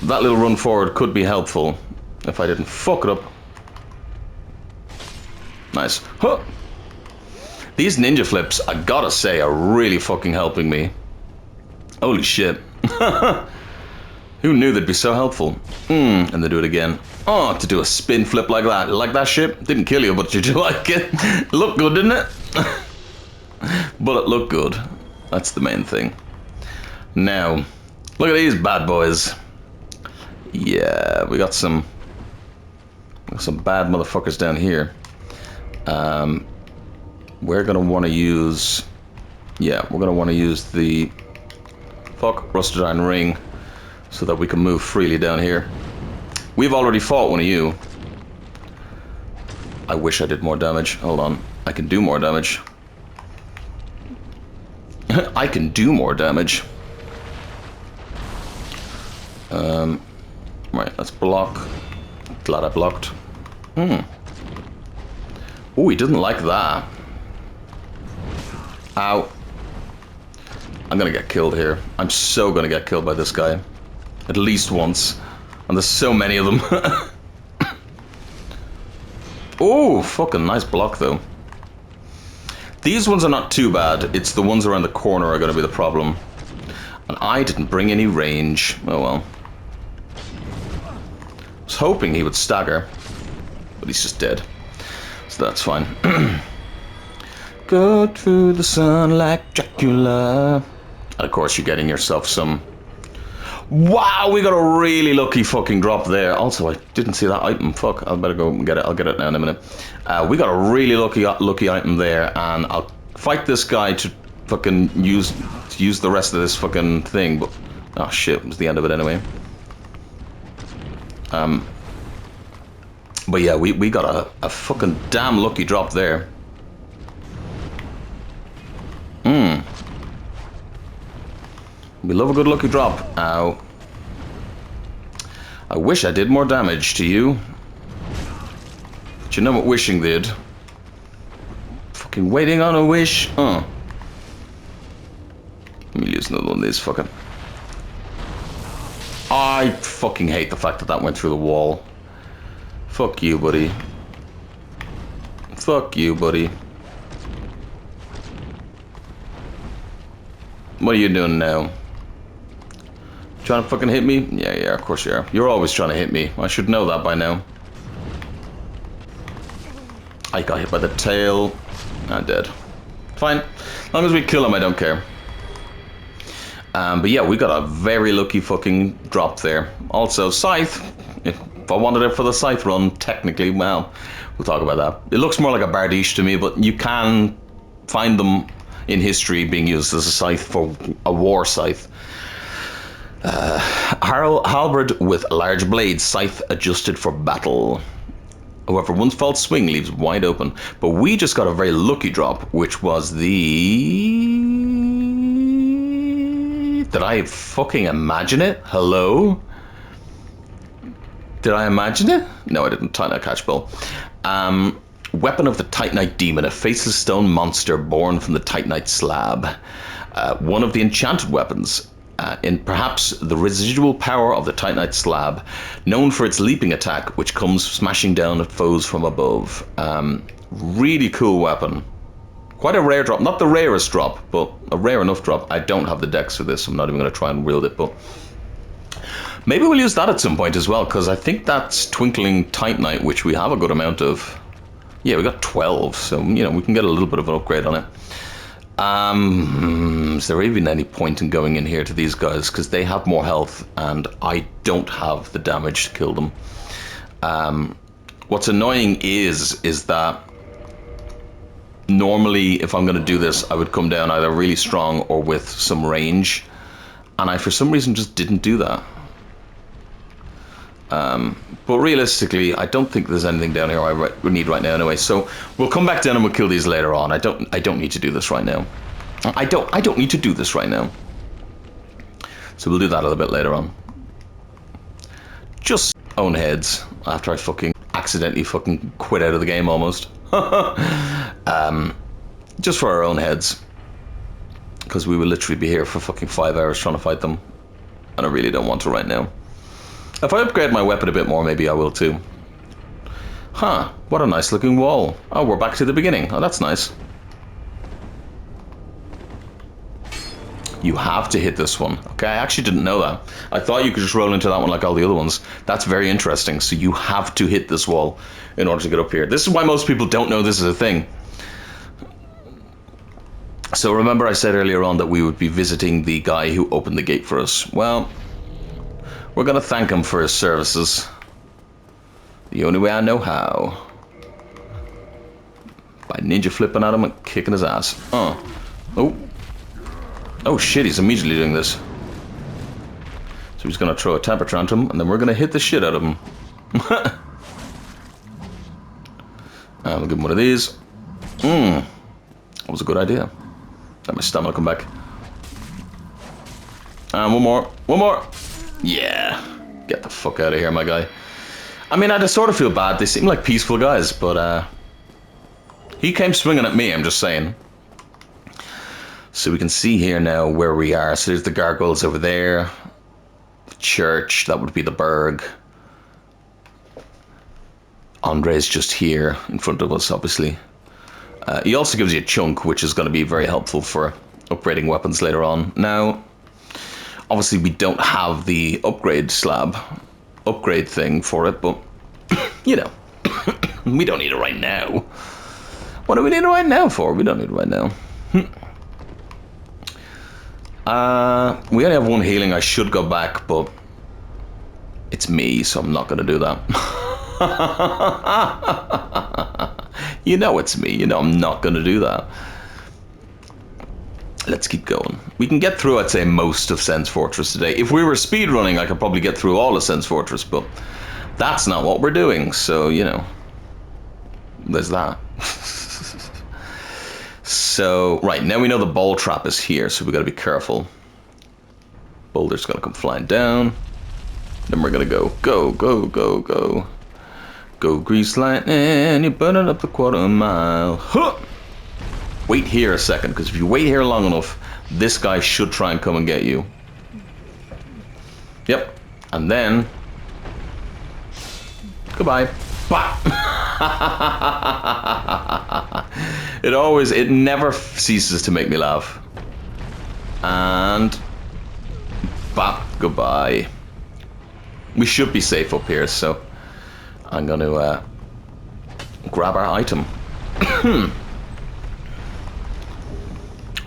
That little run forward could be helpful if I didn't fuck it up. Nice. Huh. These ninja flips, I gotta say, are really fucking helping me. Holy shit. Who knew they'd be so helpful? And they do it again. Oh, to do a spin flip like that. Like that shit? Didn't kill you, but did you like it? It looked good, didn't it? But it looked good. That's the main thing. Now, look at these bad boys. Yeah, we got some bad motherfuckers down here. We're gonna want to use... Yeah, we're gonna want to use the... rusted iron ring, so that we can move freely down here. We've already fought one of you. I wish I did more damage. Hold on. I can do more damage. I can do more damage. Right, let's block. Glad I blocked. Oh, he doesn't like that. Ow. I'm gonna get killed here. I'm so gonna get killed by this guy. At least once. And there's so many of them. Oh, fucking nice block though. These ones are not too bad. It's the ones around the corner are gonna be the problem. And I didn't bring any range. Oh well. I was hoping he would stagger. But he's just dead. So that's fine. Go through the sun like Dracula. And of course you're getting yourself some... Wow, we got a really lucky fucking drop there. Also, I didn't see that item. Fuck, I better go and get it. I'll get it now in a minute. We got a really lucky item there, and I'll fight this guy to fucking use the rest of this fucking thing. But oh shit, it was the end of it anyway. But yeah, we got a fucking damn lucky drop there. We love a good lucky drop. Ow. I wish I did more damage to you. But you know what wishing did? Fucking waiting on a wish. Let me use another one of these fucking... I fucking hate the fact that that went through the wall. Fuck you, buddy. Fuck you, buddy. What are you doing now? Trying to fucking hit me? Yeah, of course you are. You're always trying to hit me. I should know that by now. I got hit by the tail. I'm dead. Fine. As long as we kill him, I don't care. But yeah, we got a very lucky fucking drop there. Also, scythe. If I wanted it for the scythe run, technically, well, we'll talk about that. It looks more like a bardiche to me, but you can find them in history being used as a scythe for a war scythe. Halberd with large blade, scythe adjusted for battle. However, one false swing leaves wide open. But we just got a very lucky drop, which was the... Did I fucking imagine it? Hello? Did I imagine it? No, I didn't. Titanite Catchbowl. Weapon of the Titanite Demon, a faceless stone monster born from the Titanite slab. One of the enchanted weapons. In perhaps the residual power of the Titanite slab, known for its leaping attack, which comes smashing down at foes from above. Really cool weapon. Quite a rare drop. Not the rarest drop, but a rare enough drop. I don't have the dex for this. I'm not even going to try and wield it, but maybe we'll use that at some point as well, because I think that's Twinkling Titanite, which we have a good amount of. Yeah, we got 12, so, you know, we can get a little bit of an upgrade on it. Is there even any point in going in here to these guys? Because they have more health, and I don't have the damage to kill them. What's annoying is that normally, if I'm going to do this, I would come down either really strong or with some range. And I, for some reason, just didn't do that. But realistically, I don't think there's anything down here I need right now anyway. So we'll come back down and we'll kill these later on. I don't need to do this right now. I don't need to do this right now. So we'll do that a little bit later on. Just own heads after I fucking accidentally fucking quit out of the game almost. Just for our own heads. Because we will literally be here for fucking 5 hours trying to fight them. And I really don't want to right now. If I upgrade my weapon a bit more, maybe I will too. Huh, what a nice looking wall. Oh, we're back to the beginning. Oh, that's nice. You have to hit this one. Okay, I actually didn't know that. I thought you could just roll into that one like all the other ones. That's very interesting. So you have to hit this wall in order to get up here. This is why most people don't know this is a thing. So remember I said earlier on that we would be visiting the guy who opened the gate for us. Well, we're going to thank him for his services. The only way I know how. By ninja flipping at him and kicking his ass. Oh. Oh shit, he's immediately doing this. So he's going to throw a temper tantrum, and then we're going to hit the shit out of him. We'll give him one of these. That was a good idea. Let my stamina come back. And one more. One more. Yeah. Get the fuck out of here, my guy. I mean, I just sort of feel bad. They seem like peaceful guys, but he came swinging at me, I'm just saying. So we can see here now where we are. So there's the gargoyles over there. The church, that would be the burg. Andre's just here in front of us, obviously. He also gives you a chunk, which is going to be very helpful for upgrading weapons later on. Now, obviously we don't have the upgrade thing for it, but, you know, we don't need it right now. What do we need it right now for? We don't need it right now. We only have one healing. I should go back, but it's me, so I'm not going to do that. You know it's me. You know I'm not going to do that. Let's keep going. We can get through, I'd say, most of Sen's Fortress today. If we were speedrunning, I could probably get through all of Sen's Fortress, but that's not what we're doing, so, you know, there's that. So, right, now we know the ball trap is here, so we got to be careful. Boulder's going to come flying down. Then we're going to go, go, go, go, go. Go, grease lightning, you're burning up the quarter mile. Huh! Wait here a second, because if you wait here long enough, this guy should try and come and get you. Yep. And then... Goodbye. Bah! It never ceases to make me laugh. And... Bah! Goodbye. We should be safe up here, so... I'm going to grab our item.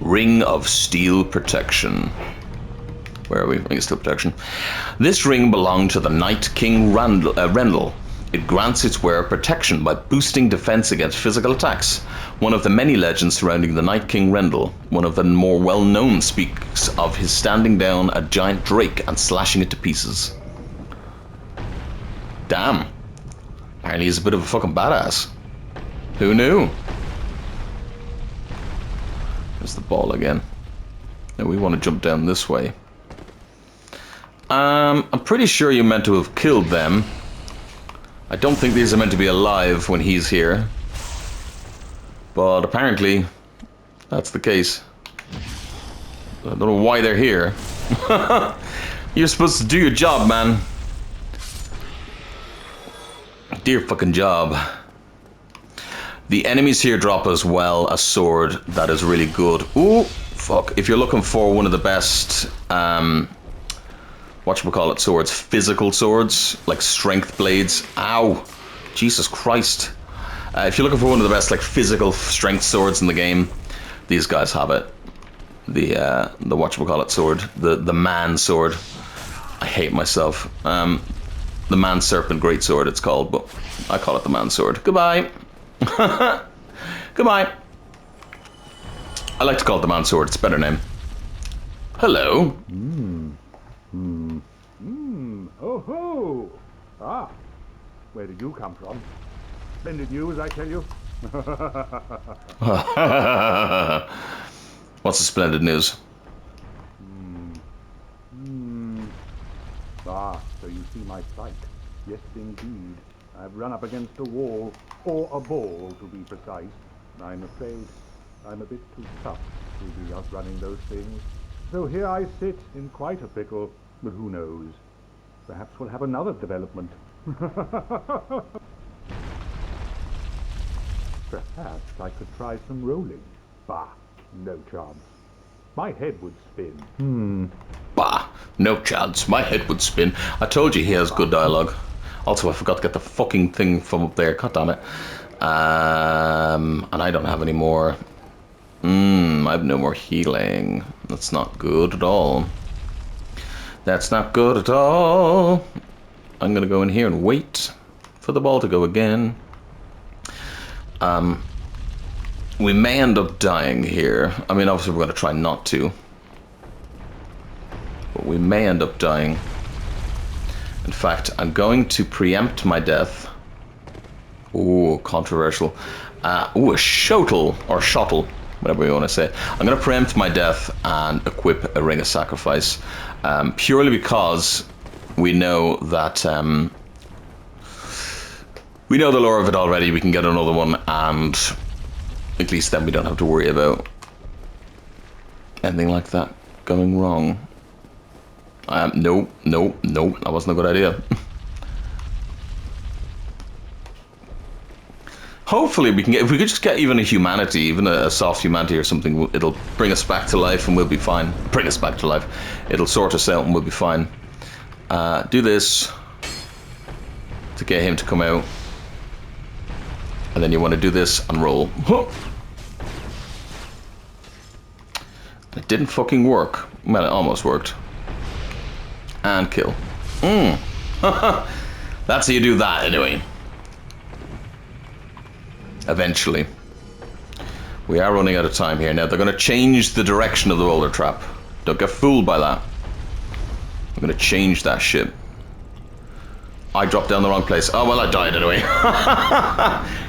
Ring of Steel Protection. Where are we? Ring of Steel Protection. This ring belonged to the Night King Rendell. It grants its wearer protection by boosting defense against physical attacks. One of the many legends surrounding the Night King Rendell, one of the more well-known, speaks of his standing down a giant drake and slashing it to pieces. Damn. Apparently he's a bit of a fucking badass. Who knew? There's the ball again. Now we want to jump down this way. I'm pretty sure you're meant to have killed them. I don't think these are meant to be alive when he's here. But apparently, that's the case. I don't know why they're here. You're supposed to do your job, man. Do your fucking job. The enemies here drop as well a sword that is really good. Ooh, fuck. If you're looking for one of the best, whatchamacallit swords, physical swords, like strength blades. Ow. Jesus Christ. If you're looking for one of the best, like, physical strength swords in the game, these guys have it. The whatchamacallit sword, the man sword. I hate myself. The man serpent greatsword it's called, but I call it the man sword. Goodbye. Goodbye. I like to call it the man sword, it's a better name. Hello. Oh ho! Ah, where did you come from? Splendid news, I tell you. What's the splendid news? Ah, so you see my plight. Yes, indeed. I've run up against a wall, or a ball to be precise. I'm afraid I'm a bit too tough to be outrunning those things. So here I sit in quite a pickle, but who knows? Perhaps we'll have another development. Perhaps I could try some rolling. Bah, no chance. My head would spin. Bah, no chance. My head would spin. I told you he has good dialogue. Also, I forgot to get the fucking thing from up there. God damn it. And I don't have any more. I have no more healing. That's not good at all. That's not good at all. I'm gonna go in here and wait for the ball to go again. We may end up dying here. I mean, obviously we're gonna try not to. But we may end up dying. In fact, I'm going to preempt my death. Ooh, controversial. Ooh, a shuttle, or shuttle, whatever you want to say. I'm going to preempt my death and equip a Ring of Sacrifice. Purely because we know that... we know the lore of it already. We can get another one, and at least then we don't have to worry about anything like that going wrong. No, that wasn't a good idea. Hopefully we can get, if we could just get even a humanity, even a soft humanity or something, it'll bring us back to life and we'll be fine. Bring us back to life. It'll sort us out and we'll be fine. Do this to get him to come out. And then you want to do this and roll. It didn't fucking work. Well, it almost worked. And kill. That's how you do that, anyway. Eventually. We are running out of time here. Now, they're going to change the direction of the boulder trap. Don't get fooled by that. I'm going to change that shit. I dropped down the wrong place. Oh, well, I died anyway.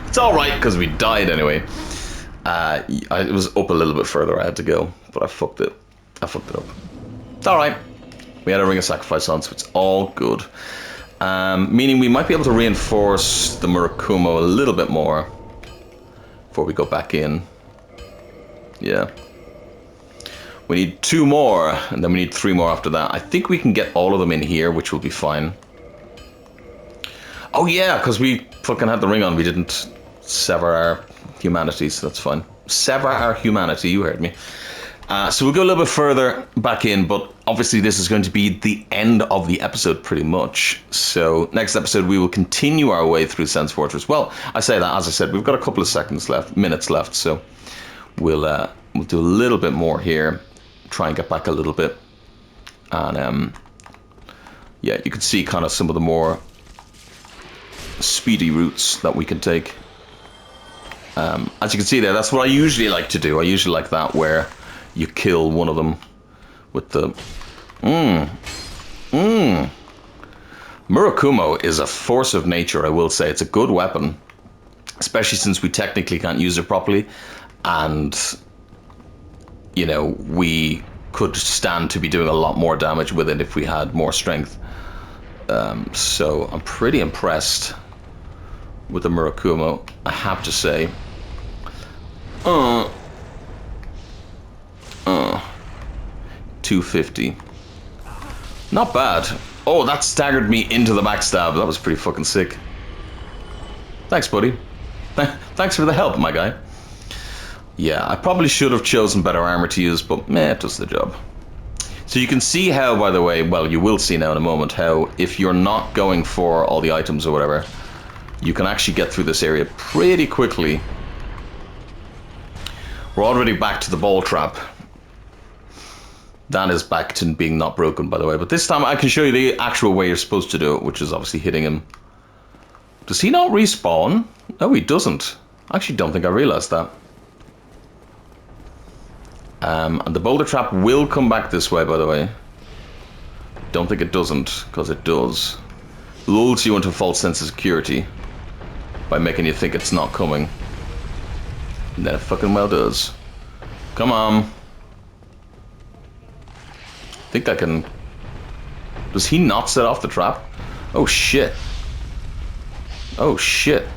It's alright, because we died anyway. It was up a little bit further I had to go, but I fucked it. I fucked it up. It's alright. We had a ring of sacrifice on, so it's all good. Meaning we might be able to reinforce the Murakumo a little bit more before we go back in. Yeah. We need 2 more, and then we need 3 more after that. I think we can get all of them in here, which will be fine. Oh yeah, because we fucking had the ring on. We didn't sever our humanity, so that's fine. Sever our humanity, you heard me. So we'll go a little bit further back in, but obviously this is going to be the end of the episode pretty much. So next episode we will continue our way through Sense Fortress. Well, I say that, as I said, we've got a couple of minutes left, so we'll do a little bit more here, try and get back a little bit. And yeah, you can see kind of some of the more speedy routes that we can take. As you can see there, that's what I usually like to do. I usually like that, where you kill one of them with the... Murakumo is a force of nature, I will say. It's a good weapon, especially since we technically can't use it properly, and, you know, we could stand to be doing a lot more damage with it if we had more strength. So I'm pretty impressed with the Murakumo, I have to say. 250. Not bad. Oh, that staggered me into the backstab. That was pretty fucking sick. Thanks, buddy. Thanks for the help, my guy. Yeah, I probably should have chosen better armor to use, but meh, it does the job. So you can see how, by the way, well, you will see now in a moment, how if you're not going for all the items or whatever, you can actually get through this area pretty quickly. We're already back to the ball trap. That is back to being not broken, by the way. But this time I can show you the actual way you're supposed to do it, which is obviously hitting him. Does he not respawn? No, he doesn't. I actually don't think I realized that. And the boulder trap will come back this way, by the way. Don't think it doesn't, because it does. Lulls you into a false sense of security by making you think it's not coming. And then it fucking well does. Come on. I think I can... Does he not set off the trap? Oh shit. Oh shit.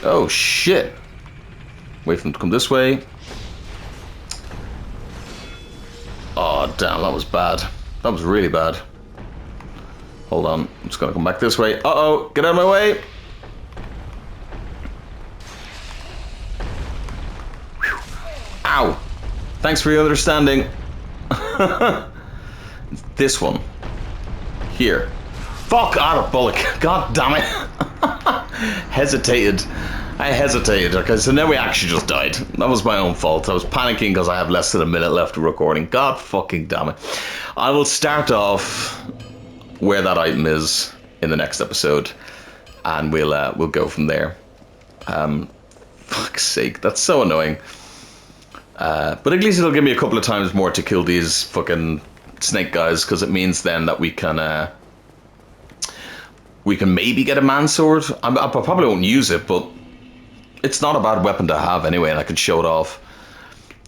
Oh shit. Wait for him to come this way. Oh damn, that was bad. That was really bad. Hold on, I'm just gonna come back this way. Uh-oh, get out of my way. Whew. Ow. Thanks for your understanding. This one. Here. Fuck out of bullock. God damn it. Hesitated. I hesitated. Okay, so now we actually just died. That was my own fault. I was panicking because I have less than a minute left of recording. God fucking damn it. I will start off where that item is in the next episode, and we'll go from there. Fuck's sake, that's so annoying. But at least it'll give me a couple of times more to kill these fucking snake guys, because it means then that we can maybe get a man sword. I probably won't use it, but it's not a bad weapon to have anyway, and I can show it off.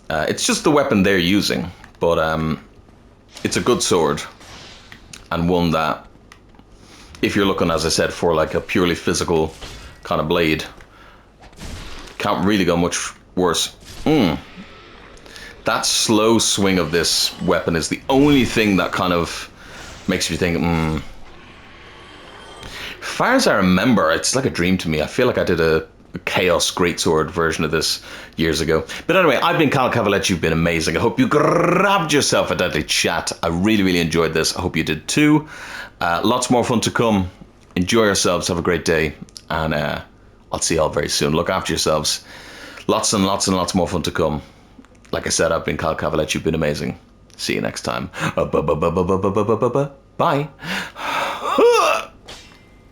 It's just the weapon they're using, but it's a good sword, and one that, if you're looking, as I said, for like a purely physical kind of blade, can't really go much worse. That slow swing of this weapon is the only thing that kind of makes me think, As far as I remember, it's like a dream to me. I feel like I did a Chaos Greatsword version of this years ago. But anyway, I've been Kavalech. You've been amazing. I hope you grabbed yourself a deadly chat. I really, really enjoyed this. I hope you did too. Lots more fun to come. Enjoy yourselves. Have a great day. And I'll see you all very soon. Look after yourselves. Lots and lots and lots more fun to come. Like I said, I've been Kavalech. You've been amazing. See you next time. Bye.